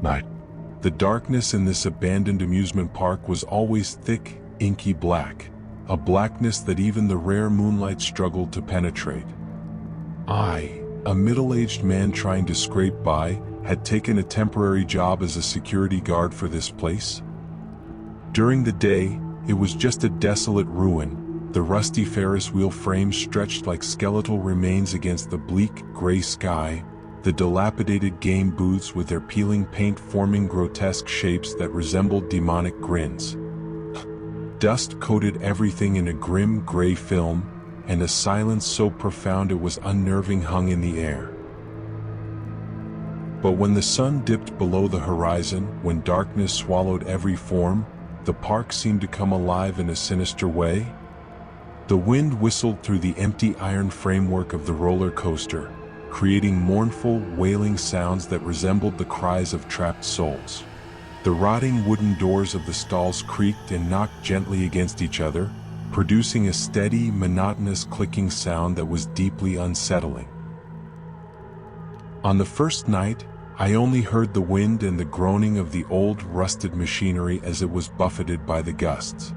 night. The darkness in this abandoned amusement park was always thick, inky black, a blackness that even the rare moonlight struggled to penetrate. I, a middle-aged man trying to scrape by, had taken a temporary job as a security guard for this place. During the day, it was just a desolate ruin, the rusty Ferris wheel frames stretched like skeletal remains against the bleak, gray sky, the dilapidated game booths with their peeling paint forming grotesque shapes that resembled demonic grins. Dust coated everything in a grim gray film, and a silence so profound it was unnerving hung in the air. But when the sun dipped below the horizon, when darkness swallowed every form, the park seemed to come alive in a sinister way. The wind whistled through the empty iron framework of the roller coaster, creating mournful, wailing sounds that resembled the cries of trapped souls. The rotting wooden doors of the stalls creaked and knocked gently against each other, producing a steady, monotonous clicking sound that was deeply unsettling. On the first night, I only heard the wind and the groaning of the old, rusted machinery as it was buffeted by the gusts.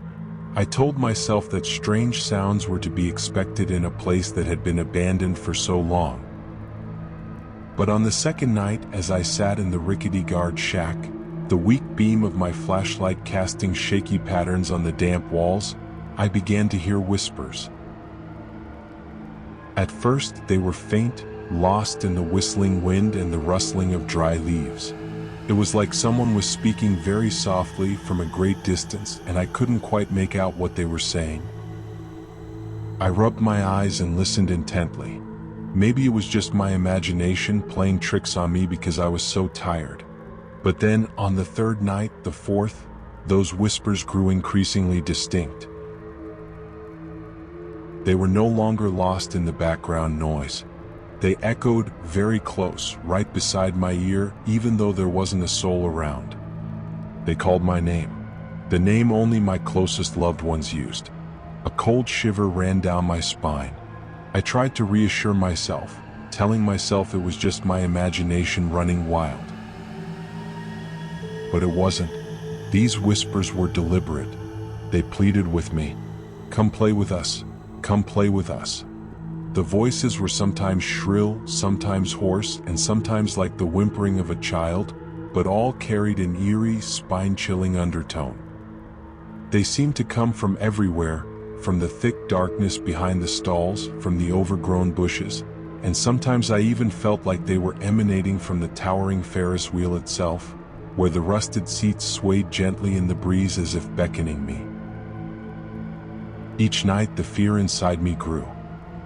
I told myself that strange sounds were to be expected in a place that had been abandoned for so long. But on the second night, as I sat in the rickety guard shack, the weak beam of my flashlight casting shaky patterns on the damp walls, I began to hear whispers. At first, they were faint, lost in the whistling wind and the rustling of dry leaves. It was like someone was speaking very softly from a great distance, and I couldn't quite make out what they were saying. I rubbed my eyes and listened intently. Maybe it was just my imagination playing tricks on me because I was so tired. But then, on the third night, the fourth, those whispers grew increasingly distinct. They were no longer lost in the background noise. They echoed very close, right beside my ear, even though there wasn't a soul around. They called my name, the name only my closest loved ones used. A cold shiver ran down my spine. I tried to reassure myself, telling myself it was just my imagination running wild. But it wasn't. These whispers were deliberate. They pleaded with me, "Come play with us, come play with us." The voices were sometimes shrill, sometimes hoarse, and sometimes like the whimpering of a child, but all carried an eerie, spine-chilling undertone. They seemed to come from everywhere, from the thick darkness behind the stalls, from the overgrown bushes, and sometimes I even felt like they were emanating from the towering Ferris wheel itself, where the rusted seats swayed gently in the breeze as if beckoning me. Each night the fear inside me grew.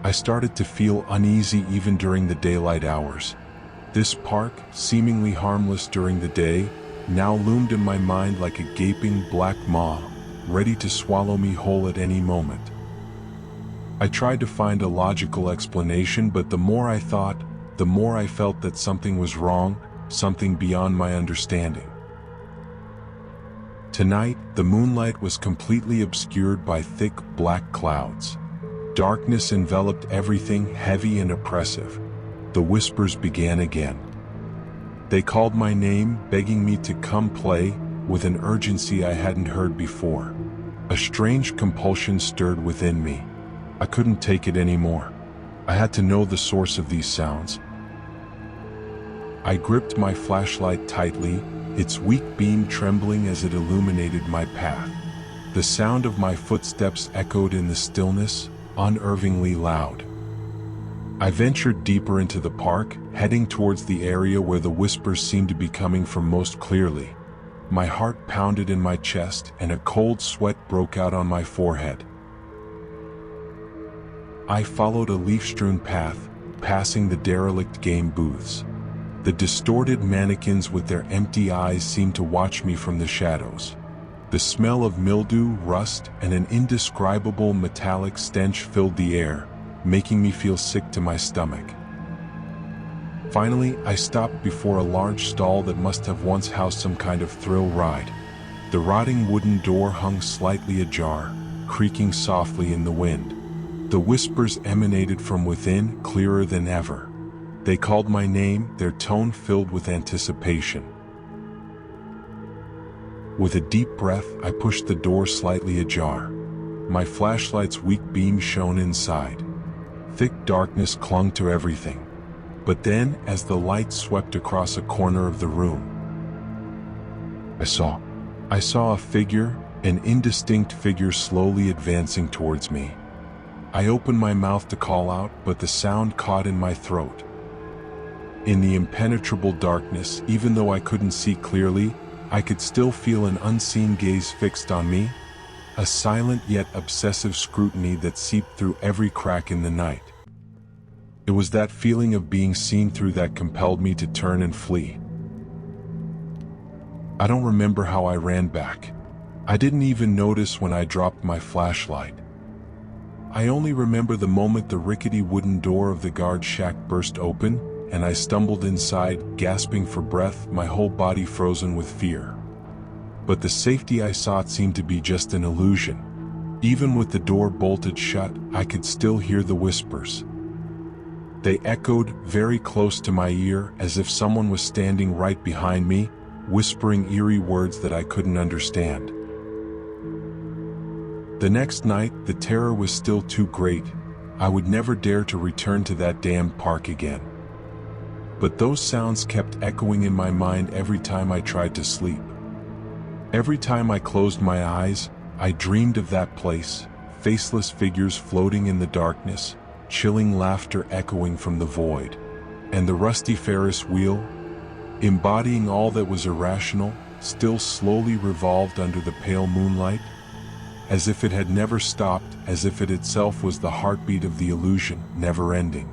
I started to feel uneasy even during the daylight hours. This park, seemingly harmless during the day, now loomed in my mind like a gaping black maw, ready to swallow me whole at any moment. I tried to find a logical explanation, but the more I thought, the more I felt that something was wrong, something beyond my understanding. Tonight, the moonlight was completely obscured by thick black clouds. Darkness enveloped everything, heavy and oppressive. The whispers began again. They called my name, begging me to come play, with an urgency I hadn't heard before. A strange compulsion stirred within me. I couldn't take it anymore. I had to know the source of these sounds. I gripped my flashlight tightly, its weak beam trembling as it illuminated my path. The sound of my footsteps echoed in the stillness, unnervingly loud. I ventured deeper into the park, heading towards the area where the whispers seemed to be coming from most clearly. My heart pounded in my chest, and a cold sweat broke out on my forehead. I followed a leaf-strewn path, passing the derelict game booths. The distorted mannequins with their empty eyes seemed to watch me from the shadows. The smell of mildew, rust, and an indescribable metallic stench filled the air, making me feel sick to my stomach. Finally, I stopped before a large stall that must have once housed some kind of thrill ride. The rotting wooden door hung slightly ajar, creaking softly in the wind. The whispers emanated from within, clearer than ever. They called my name, their tone filled with anticipation. With a deep breath, I pushed the door slightly ajar. My flashlight's weak beam shone inside. Thick darkness clung to everything. But then, as the light swept across a corner of the room, I saw a figure, an indistinct figure slowly advancing towards me. I opened my mouth to call out, but the sound caught in my throat. In the impenetrable darkness, even though I couldn't see clearly, I could still feel an unseen gaze fixed on me, a silent yet obsessive scrutiny that seeped through every crack in the night. It was that feeling of being seen through that compelled me to turn and flee. I don't remember how I ran back. I didn't even notice when I dropped my flashlight. I only remember the moment the rickety wooden door of the guard shack burst open, and I stumbled inside, gasping for breath, my whole body frozen with fear. But the safety I sought seemed to be just an illusion. Even with the door bolted shut, I could still hear the whispers. They echoed very close to my ear, as if someone was standing right behind me, whispering eerie words that I couldn't understand. The next night, the terror was still too great. I would never dare to return to that damned park again. But those sounds kept echoing in my mind every time I tried to sleep. Every time I closed my eyes, I dreamed of that place, faceless figures floating in the darkness, chilling laughter echoing from the void, and the rusty Ferris wheel, embodying all that was irrational, still slowly revolved under the pale moonlight, as if it had never stopped, as if it itself was the heartbeat of the illusion, never ending.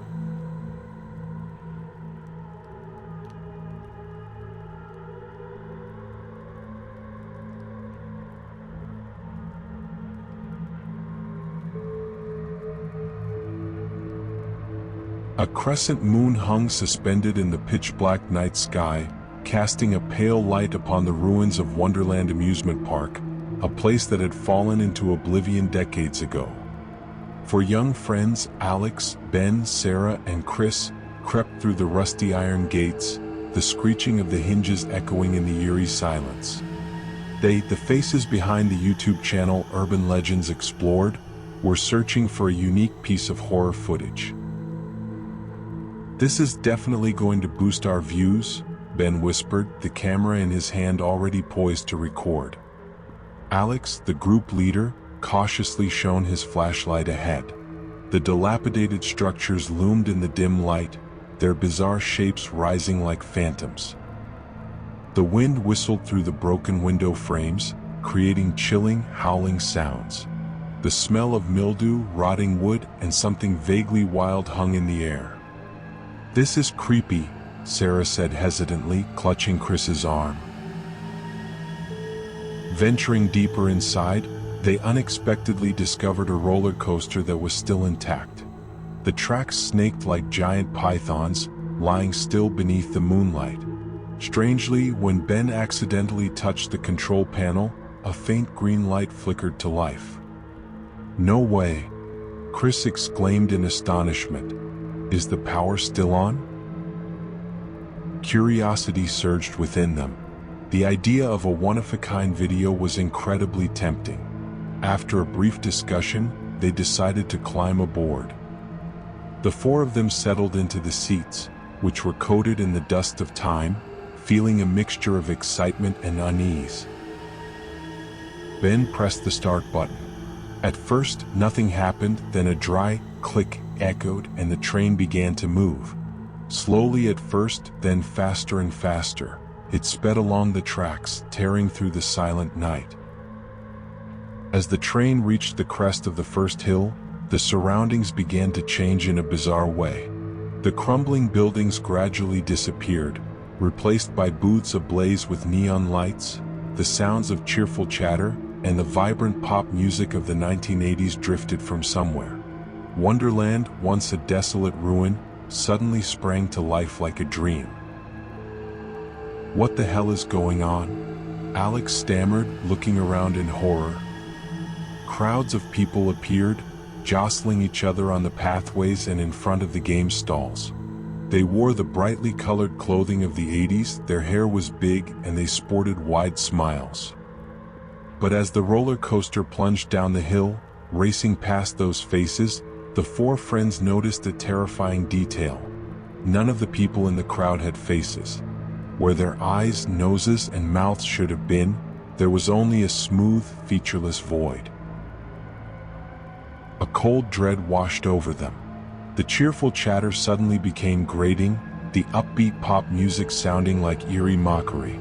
A crescent moon hung suspended in the pitch-black night sky, casting a pale light upon the ruins of Wonderland Amusement Park, a place that had fallen into oblivion decades ago. For young friends, Alex, Ben, Sarah, and Chris crept through the rusty iron gates, the screeching of the hinges echoing in the eerie silence. They, the faces behind the YouTube channel Urban Legends Explored, were searching for a unique piece of horror footage. "This is definitely going to boost our views," Ben whispered, the camera in his hand already poised to record. Alex, the group leader, cautiously shone his flashlight ahead. The dilapidated structures loomed in the dim light, their bizarre shapes rising like phantoms. The wind whistled through the broken window frames, creating chilling, howling sounds. The smell of mildew, rotting wood, and something vaguely wild hung in the air. "This is creepy," Sarah said hesitantly, clutching Chris's arm. Venturing deeper inside, they unexpectedly discovered a roller coaster that was still intact. The tracks snaked like giant pythons, lying still beneath the moonlight. Strangely, when Ben accidentally touched the control panel, a faint green light flickered to life. "No way!" Chris exclaimed in astonishment. "Is the power still on?" Curiosity surged within them. The idea of a one-of-a-kind video was incredibly tempting. After a brief discussion, they decided to climb aboard. The four of them settled into the seats, which were coated in the dust of time, feeling a mixture of excitement and unease. Ben pressed the start button. At first, nothing happened, then a dry click echoed and the train began to move. Slowly at first, then faster and faster. It sped along the tracks, tearing through the silent night. As the train reached the crest of the first hill, the surroundings began to change in a bizarre way. The crumbling buildings gradually disappeared, replaced by booths ablaze with neon lights. The sounds of cheerful chatter and the vibrant pop music of the 1980s drifted from somewhere. Wonderland, once a desolate ruin, suddenly sprang to life like a dream. "What the hell is going on?" Alex stammered, looking around in horror. Crowds of people appeared, jostling each other on the pathways and in front of the game stalls. They wore the brightly colored clothing of the 80s, their hair was big, and they sported wide smiles. But as the roller coaster plunged down the hill, racing past those faces, the four friends noticed a terrifying detail. None of the people in the crowd had faces. Where their eyes, noses, and mouths should have been, there was only a smooth, featureless void. A cold dread washed over them. The cheerful chatter suddenly became grating, the upbeat pop music sounding like eerie mockery.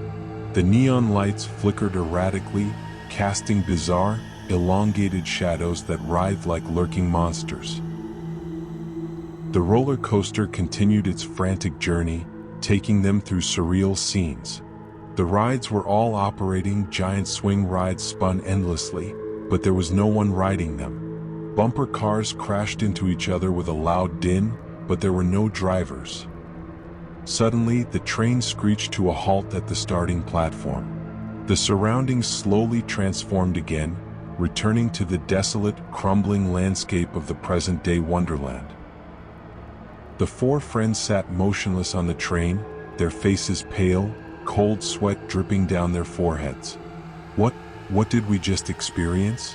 The neon lights flickered erratically, casting bizarre, elongated shadows that writhed like lurking monsters. The roller coaster continued its frantic journey, taking them through surreal scenes. The rides were all operating, giant swing rides spun endlessly, but there was no one riding them. Bumper cars crashed into each other with a loud din, but there were no drivers. Suddenly, the train screeched to a halt at the starting platform. The surroundings slowly transformed again, returning to the desolate, crumbling landscape of the present-day wonderland. The four friends sat motionless on the train, their faces pale, cold sweat dripping down their foreheads. What did we just experience?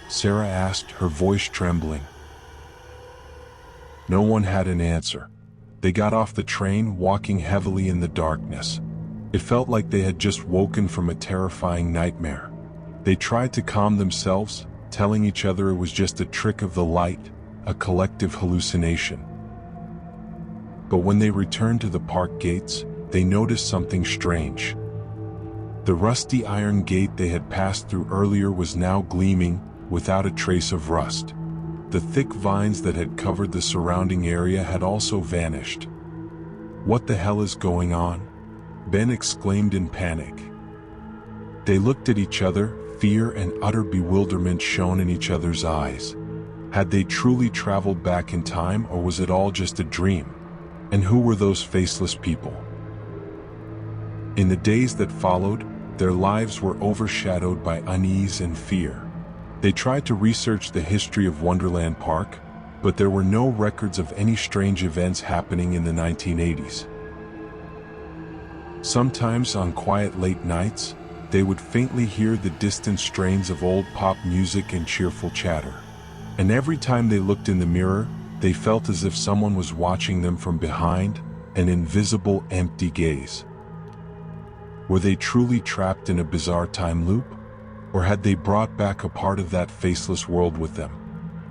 Sarah asked, her voice trembling. No one had an answer. They got off the train, walking heavily in the darkness. It felt like they had just woken from a terrifying nightmare. They tried to calm themselves, telling each other it was just a trick of the light, a collective hallucination. But when they returned to the park gates, they noticed something strange. The rusty iron gate they had passed through earlier was now gleaming, without a trace of rust. The thick vines that had covered the surrounding area had also vanished. What the hell is going on? Ben exclaimed in panic. They looked at each other, fear and utter bewilderment shone in each other's eyes. Had they truly traveled back in time, or was it all just a dream? And who were those faceless people? In the days that followed, their lives were overshadowed by unease and fear. They tried to research the history of Wonderland Park, but there were no records of any strange events happening in the 1980s. Sometimes on quiet late nights, they would faintly hear the distant strains of old pop music and cheerful chatter. And every time they looked in the mirror, they felt as if someone was watching them from behind, an invisible, empty gaze. Were they truly trapped in a bizarre time loop? Or had they brought back a part of that faceless world with them?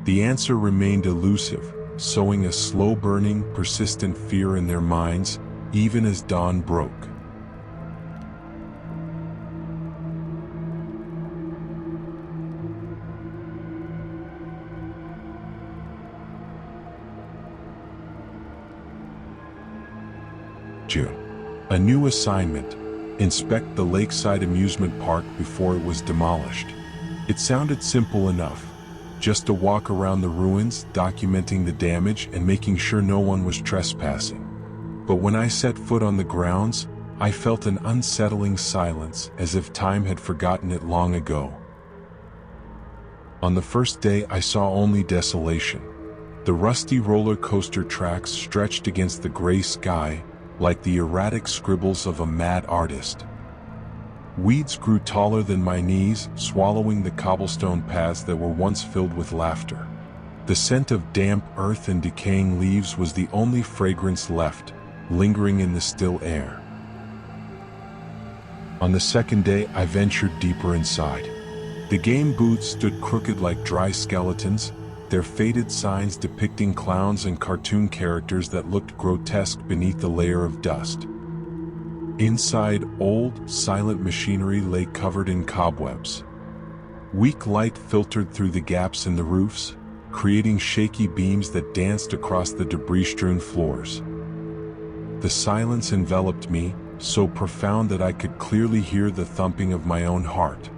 The answer remained elusive, sowing a slow-burning, persistent fear in their minds, even as dawn broke. June. A new assignment: inspect the Lakeside Amusement Park before it was demolished. It sounded simple enough, just to walk around the ruins, documenting the damage and making sure no one was trespassing. But when I set foot on the grounds, I felt an unsettling silence, as if time had forgotten it long ago. On the first day, I saw only desolation. The rusty roller coaster tracks stretched against the gray sky, like the erratic scribbles of a mad artist. Weeds grew taller than my knees, swallowing the cobblestone paths that were once filled with laughter. The scent of damp earth and decaying leaves was the only fragrance left, lingering in the still air. On the second day, I ventured deeper inside. The game booths stood crooked like dry skeletons, their faded signs depicting clowns and cartoon characters that looked grotesque beneath the layer of dust. Inside, old, silent machinery lay covered in cobwebs. Weak light filtered through the gaps in the roofs, creating shaky beams that danced across the debris-strewn floors. The silence enveloped me, so profound that I could clearly hear the thumping of my own heart.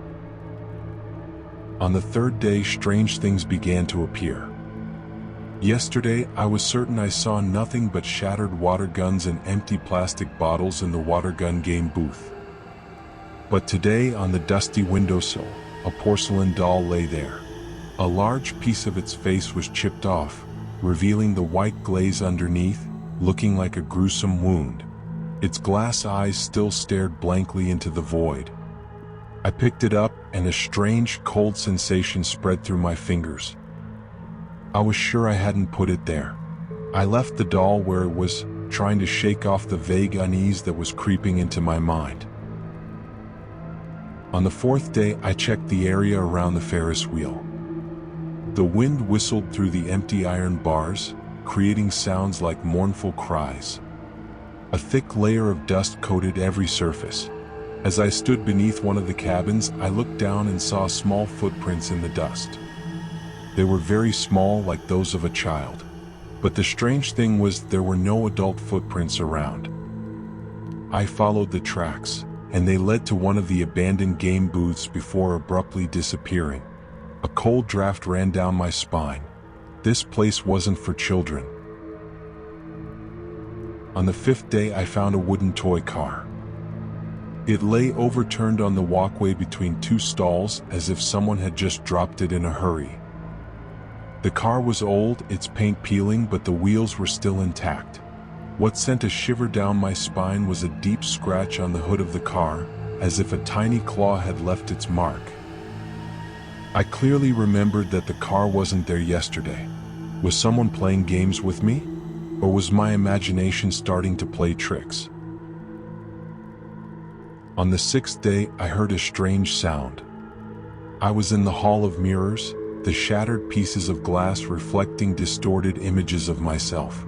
On the third day, strange things began to appear. Yesterday, I was certain I saw nothing but shattered water guns and empty plastic bottles in the water gun game booth. But today, on the dusty windowsill, a porcelain doll lay there. A large piece of its face was chipped off, revealing the white glaze underneath, looking like a gruesome wound. Its glass eyes still stared blankly into the void. I picked it up, and a strange, cold sensation spread through my fingers. I was sure I hadn't put it there. I left the doll where it was, trying to shake off the vague unease that was creeping into my mind. On the fourth day, I checked the area around the Ferris wheel. The wind whistled through the empty iron bars, creating sounds like mournful cries. A thick layer of dust coated every surface. As I stood beneath one of the cabins, I looked down and saw small footprints in the dust. They were very small, like those of a child. But the strange thing was there were no adult footprints around. I followed the tracks, and they led to one of the abandoned game booths before abruptly disappearing. A cold draft ran down my spine. This place wasn't for children. On the fifth day, I found a wooden toy car. It lay overturned on the walkway between two stalls, as if someone had just dropped it in a hurry. The car was old, its paint peeling, but the wheels were still intact. What sent a shiver down my spine was a deep scratch on the hood of the car, as if a tiny claw had left its mark. I clearly remembered that the car wasn't there yesterday. Was someone playing games with me? Or was my imagination starting to play tricks? On the sixth day, I heard a strange sound. I was in the Hall of Mirrors, the shattered pieces of glass reflecting distorted images of myself.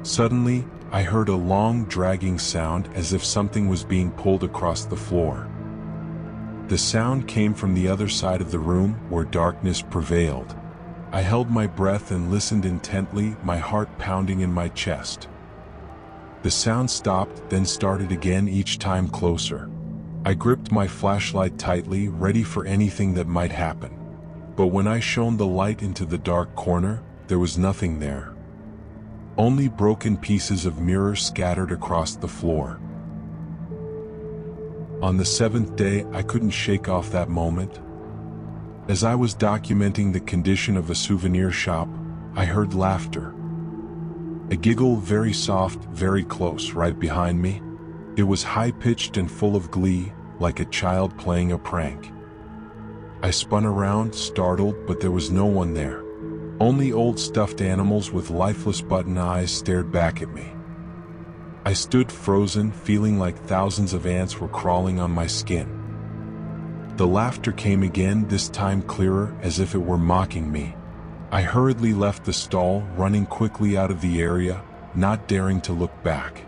Suddenly, I heard a long, dragging sound as if something was being pulled across the floor. The sound came from the other side of the room, where darkness prevailed. I held my breath and listened intently, my heart pounding in my chest. The sound stopped, then started again, each time closer. I gripped my flashlight tightly, ready for anything that might happen. But when I shone the light into the dark corner, there was nothing there. Only broken pieces of mirror scattered across the floor. On the seventh day, I couldn't shake off that moment. As I was documenting the condition of a souvenir shop, I heard laughter. A giggle, very soft, very close, right behind me. It was high-pitched and full of glee, like a child playing a prank. I spun around, startled, but there was no one there. Only old stuffed animals with lifeless button eyes stared back at me. I stood frozen, feeling like thousands of ants were crawling on my skin. The laughter came again, this time clearer, as if it were mocking me. I hurriedly left the stall, running quickly out of the area, not daring to look back.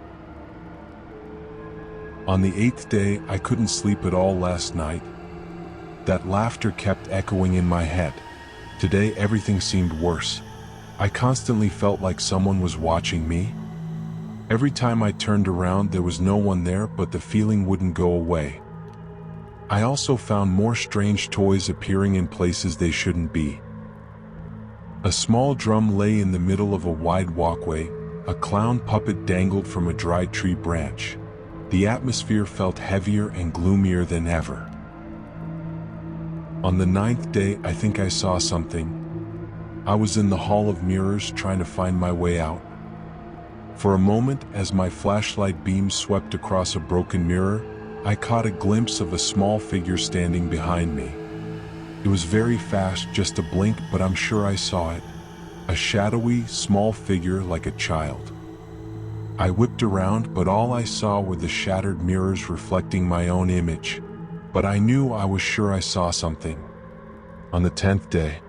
On the eighth day, I couldn't sleep at all last night. That laughter kept echoing in my head. Today, everything seemed worse. I constantly felt like someone was watching me. Every time I turned around, there was no one there, but the feeling wouldn't go away. I also found more strange toys appearing in places they shouldn't be. A small drum lay in the middle of a wide walkway. A clown puppet dangled from a dry tree branch. The atmosphere felt heavier and gloomier than ever. On the ninth day, I think I saw something. I was in the Hall of Mirrors, trying to find my way out. For a moment, as my flashlight beam swept across a broken mirror, I caught a glimpse of a small figure standing behind me. It was very fast, just a blink, but I'm sure I saw it. A shadowy, small figure like a child. I whipped around, but all I saw were the shattered mirrors reflecting my own image. But I knew, I was sure I saw something. On the 10th day,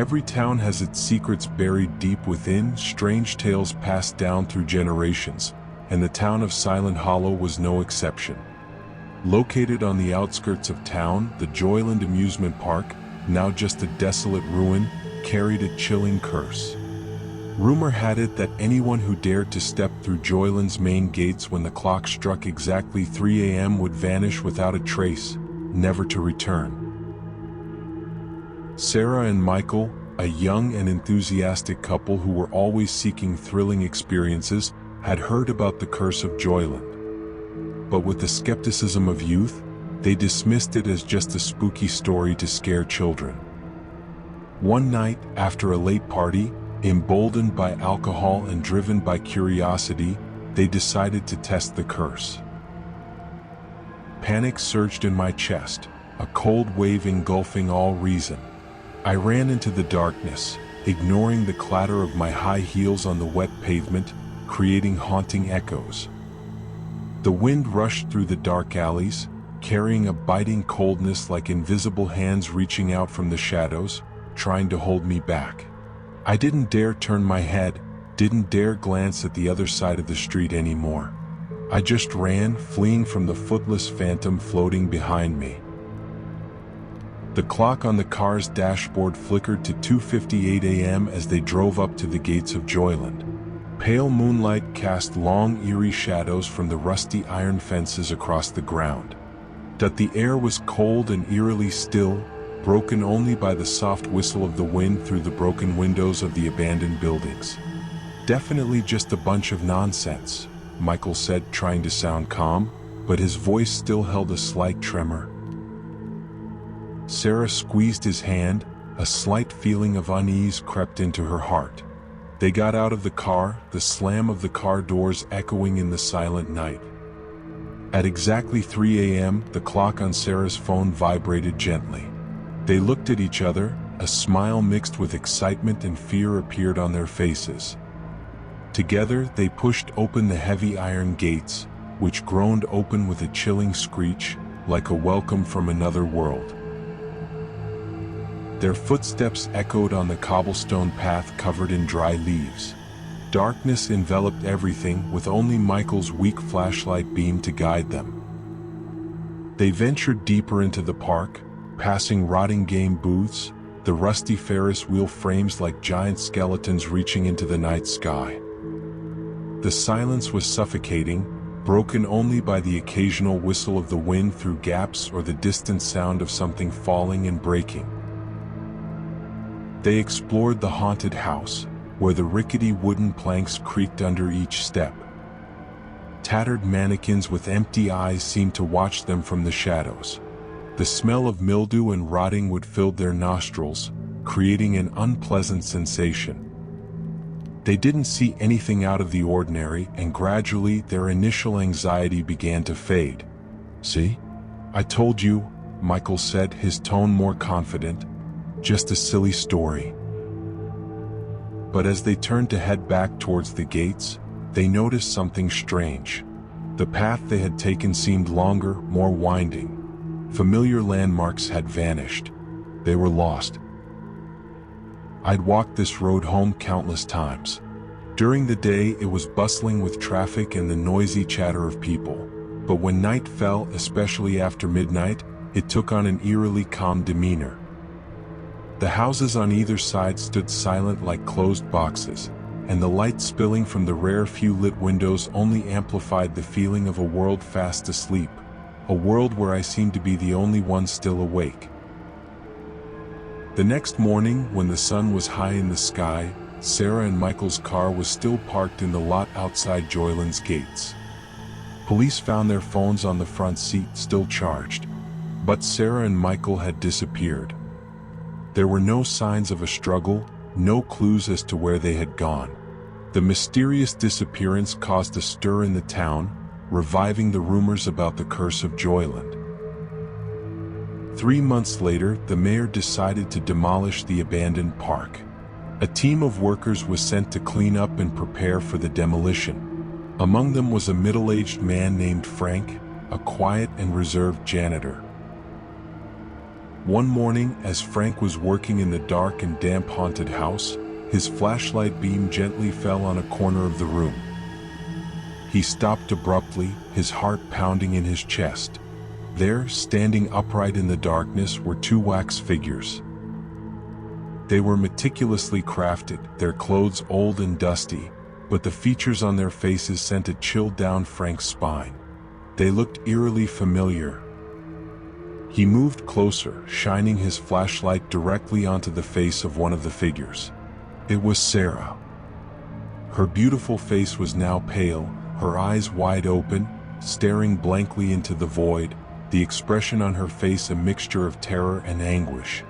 every town has its secrets buried deep within, strange tales passed down through generations, and the town of Silent Hollow was no exception. Located on the outskirts of town, the Joyland Amusement Park, now just a desolate ruin, carried a chilling curse. Rumor had it that anyone who dared to step through Joyland's main gates when the clock struck exactly 3 a.m. would vanish without a trace, never to return. Sarah and Michael, a young and enthusiastic couple who were always seeking thrilling experiences, had heard about the curse of Joyland. But with the skepticism of youth, They dismissed it as just a spooky story to scare children. One night, after a late party, emboldened by alcohol and driven by curiosity, they decided to test the curse. Panic surged in my chest, a cold wave engulfing all reason. I ran into the darkness, ignoring the clatter of my high heels on the wet pavement, creating haunting echoes. The wind rushed through the dark alleys, carrying a biting coldness like invisible hands reaching out from the shadows, trying to hold me back. I didn't dare turn my head, didn't dare glance at the other side of the street anymore. I just ran, fleeing from the footless phantom floating behind me. The clock on the car's dashboard flickered to 2:58 a.m. as they drove up to the gates of Joyland. Pale moonlight cast long, eerie shadows from the rusty iron fences across the ground. The air was cold and eerily still, broken only by the soft whistle of the wind through the broken windows of the abandoned buildings. "Definitely just a bunch of nonsense," Michael said, trying to sound calm, but his voice still held a slight tremor. Sarah squeezed his hand, a slight feeling of unease crept into her heart. They got out of the car, the slam of the car doors echoing in the silent night. At exactly 3 a.m., the clock on Sarah's phone vibrated gently. They looked at each other, a smile mixed with excitement and fear appeared on their faces. Together, they pushed open the heavy iron gates, which groaned open with a chilling screech, like a welcome from another world. Their footsteps echoed on the cobblestone path covered in dry leaves. Darkness enveloped everything, with only Michael's weak flashlight beam to guide them. They ventured deeper into the park, passing rotting game booths, the rusty Ferris wheel frames like giant skeletons reaching into the night sky. The silence was suffocating, broken only by the occasional whistle of the wind through gaps or the distant sound of something falling and breaking. They explored the haunted house, where the rickety wooden planks creaked under each step. Tattered mannequins with empty eyes seemed to watch them from the shadows. The smell of mildew and rotting wood filled their nostrils, creating an unpleasant sensation. They didn't see anything out of the ordinary, and gradually their initial anxiety began to fade. "See? I told you," Michael said, his tone more confident. "Just a silly story." But as they turned to head back towards the gates, they noticed something strange. The path they had taken seemed longer, more winding. Familiar landmarks had vanished. They were lost. I'd walked this road home countless times. During the day, it was bustling with traffic and the noisy chatter of people. But when night fell, especially after midnight, it took on an eerily calm demeanor. The houses on either side stood silent like closed boxes, and the light spilling from the rare few lit windows only amplified the feeling of a world fast asleep, a world where I seemed to be the only one still awake. The next morning, when the sun was high in the sky, Sarah and Michael's car was still parked in the lot outside Joyland's gates. Police found their phones on the front seat, still charged. But Sarah and Michael had disappeared. There were no signs of a struggle, no clues as to where they had gone. The mysterious disappearance caused a stir in the town, reviving the rumors about the curse of Joyland. 3 months later, the mayor decided to demolish the abandoned park. A team of workers was sent to clean up and prepare for the demolition. Among them was a middle-aged man named Frank, a quiet and reserved janitor. One morning, as Frank was working in the dark and damp haunted house, his flashlight beam gently fell on a corner of the room. He stopped abruptly, his heart pounding in his chest. There, standing upright in the darkness, were 2 wax figures. They were meticulously crafted, their clothes old and dusty, but the features on their faces sent a chill down Frank's spine. They looked eerily familiar. He moved closer, shining his flashlight directly onto the face of one of the figures. It was Sarah. Her beautiful face was now pale, her eyes wide open, staring blankly into the void, the expression on her face a mixture of terror and anguish.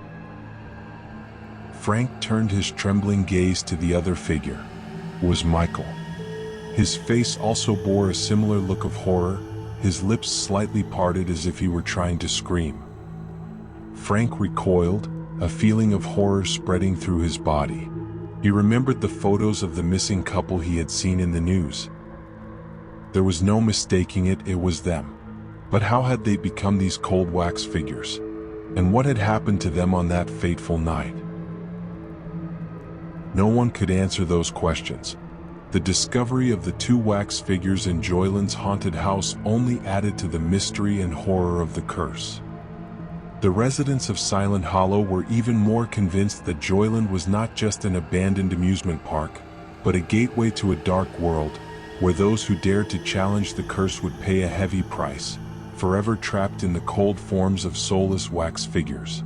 Frank turned his trembling gaze to the other figure. It was Michael. His face also bore a similar look of horror, his lips slightly parted as if he were trying to scream. Frank recoiled, a feeling of horror spreading through his body. He remembered the photos of the missing couple he had seen in the news. There was no mistaking it, it was them. But how had they become these cold wax figures? And what had happened to them on that fateful night? No one could answer those questions. The discovery of the two wax figures in Joyland's haunted house only added to the mystery and horror of the curse. The residents of Silent Hollow were even more convinced that Joyland was not just an abandoned amusement park, but a gateway to a dark world, where those who dared to challenge the curse would pay a heavy price, forever trapped in the cold forms of soulless wax figures.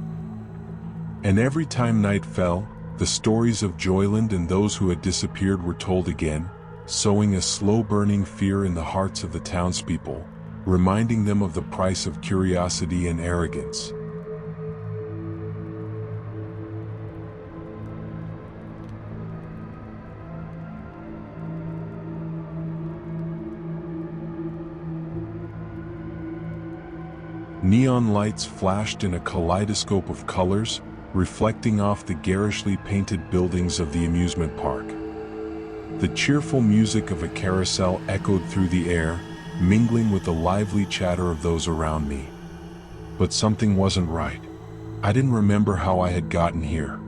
And every time night fell, the stories of Joyland and those who had disappeared were told again, sowing a slow-burning fear in the hearts of the townspeople, reminding them of the price of curiosity and arrogance. Neon lights flashed in a kaleidoscope of colors, reflecting off the garishly painted buildings of the amusement park. The cheerful music of a carousel echoed through the air, mingling with the lively chatter of those around me. But something wasn't right. I didn't remember how I had gotten here.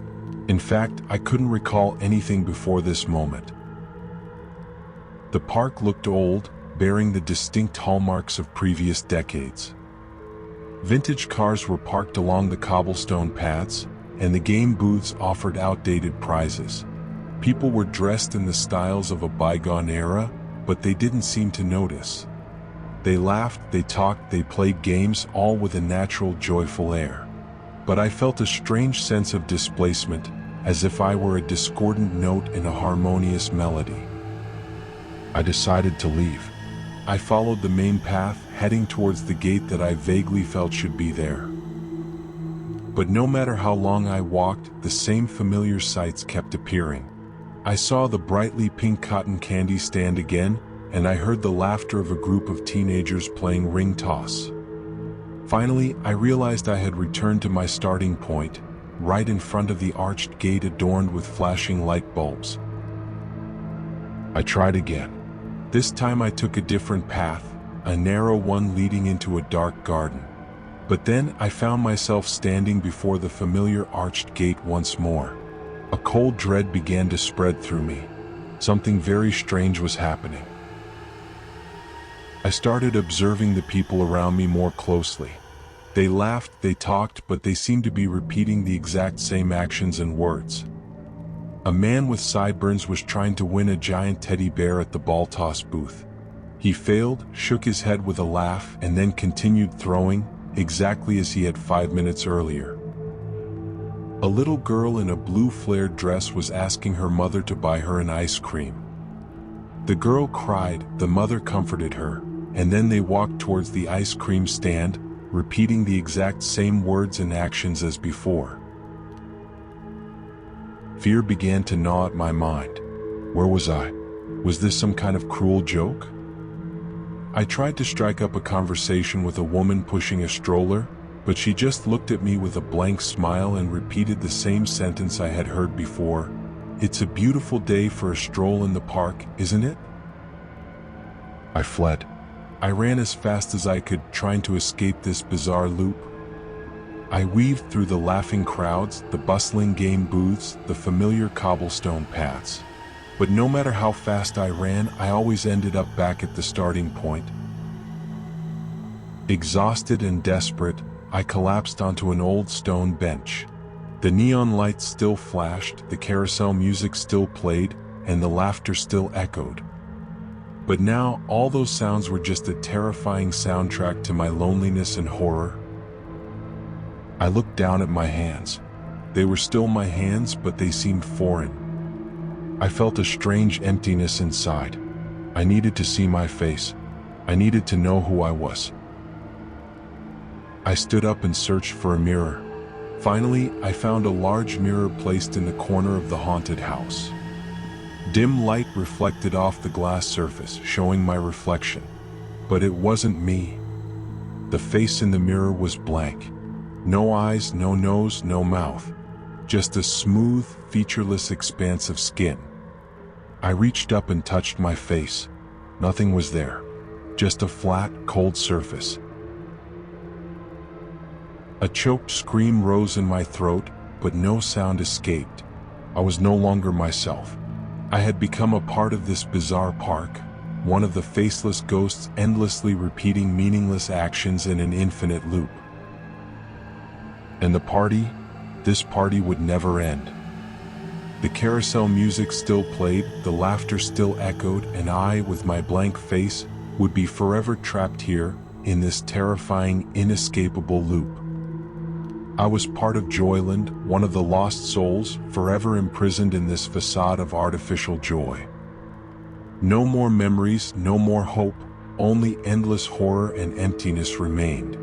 In fact, I couldn't recall anything before this moment. The park looked old, bearing the distinct hallmarks of previous decades. Vintage cars were parked along the cobblestone paths, and the game booths offered outdated prizes. People were dressed in the styles of a bygone era, but they didn't seem to notice. They laughed, they talked, they played games, all with a natural, joyful air. But I felt a strange sense of displacement, as if I were a discordant note in a harmonious melody. I decided to leave. I followed the main path, heading towards the gate that I vaguely felt should be there. But no matter how long I walked, the same familiar sights kept appearing. I saw the brightly pink cotton candy stand again, and I heard the laughter of a group of teenagers playing ring toss. Finally, I realized I had returned to my starting point, right in front of the arched gate adorned with flashing light bulbs. I tried again. This time I took a different path, a narrow one leading into a dark garden. But then I found myself standing before the familiar arched gate once more. A cold dread began to spread through me. Something very strange was happening. I started observing the people around me more closely. They laughed, they talked, but they seemed to be repeating the exact same actions and words. A man with sideburns was trying to win a giant teddy bear at the ball toss booth. He failed, shook his head with a laugh, and then continued throwing, exactly as he had 5 minutes earlier. A little girl in a blue flared dress was asking her mother to buy her an ice cream. The girl cried, the mother comforted her, and then they walked towards the ice cream stand, repeating the exact same words and actions as before. Fear began to gnaw at my mind. Where was I? Was this some kind of cruel joke? I tried to strike up a conversation with a woman pushing a stroller, but she just looked at me with a blank smile and repeated the same sentence I had heard before. It's a beautiful day for a stroll in the park, isn't it? I fled. I ran as fast as I could, trying to escape this bizarre loop. I weaved through the laughing crowds, the bustling game booths, the familiar cobblestone paths. But no matter how fast I ran, I always ended up back at the starting point. Exhausted and desperate, I collapsed onto an old stone bench. The neon lights still flashed, the carousel music still played, and the laughter still echoed. But now, all those sounds were just a terrifying soundtrack to my loneliness and horror. I looked down at my hands. They were still my hands, but they seemed foreign. I felt a strange emptiness inside. I needed to see my face. I needed to know who I was. I stood up and searched for a mirror. Finally, I found a large mirror placed in the corner of the haunted house. Dim light reflected off the glass surface, showing my reflection. But it wasn't me. The face in the mirror was blank. No eyes, no nose, no mouth. Just a smooth, featureless expanse of skin. I reached up and touched my face. Nothing was there. Just a flat, cold surface. A choked scream rose in my throat, but no sound escaped. I was no longer myself. I had become a part of this bizarre park, one of the faceless ghosts endlessly repeating meaningless actions in an infinite loop. And the party? This party would never end. The carousel music still played, the laughter still echoed, and I, with my blank face, would be forever trapped here, in this terrifying, inescapable loop. I was part of Joyland, one of the lost souls, forever imprisoned in this facade of artificial joy. No more memories, no more hope, only endless horror and emptiness remained.